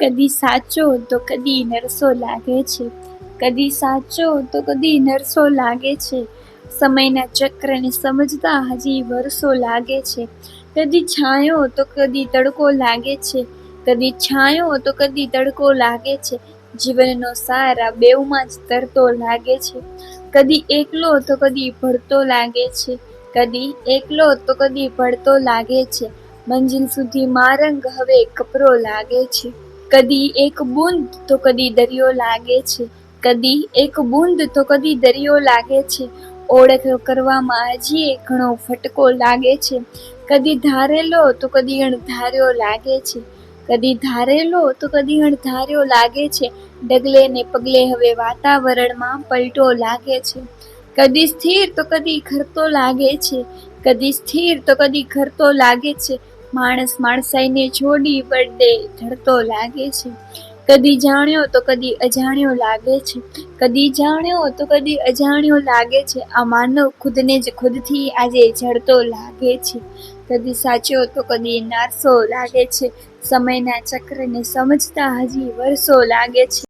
કદી સાચો તો કદી નરસો લાગે છે, કદી સાચો તો કદી નરસો લાગે છે. સમયના ચક્રને સમજતા હજી વર્ષો લાગે છે. કદી છાંયો તો કદી તડકો લાગે છે, કદી છાંયો તો કદી તડકો લાગે છે. જીવનનો સારા બેવમાં જ તરતો લાગે છે. કદી એકલો તો કદી ભળતો લાગે છે, કદી એકલો તો કદી ભળતો લાગે છે. મંજિલ સુધી મારંગ હવે કપરો લાગે છે. કદી એક બૂંદ તો કદી દરિયો લાગે છે, કદી એક બૂંદ તો કદી દરિયો લાગે છે. ઓળખ કરવામાં હજી ઘણો ફટકો લાગે છે. કદી ધારેલો તો કદી અણધાર્યો લાગે છે, કદી ધારેલો તો કદી અણધાર્યો લાગે છે. ડગલે ને પગલે હવે વાતાવરણમાં પલટો લાગે છે. કદી સ્થિર તો કદી ખરતો લાગે છે, કદી સ્થિર તો કદી ખરતો લાગે છે. માણસ માણસાઈને છોડી બળદે ઢળતો લાગે છે. કદી જાણ્યો તો કદી અજાણ્યો લાગે છે, કદી જાણ્યો તો કદી અજાણ્યો લાગે છે. આ માનવ ખુદને જ ખુદથી આજે જડતો લાગે છે. કદી સાચો તો કદી નારસો લાગે છે. સમયના ચક્રને સમજતા હજી વર્ષો લાગે છે.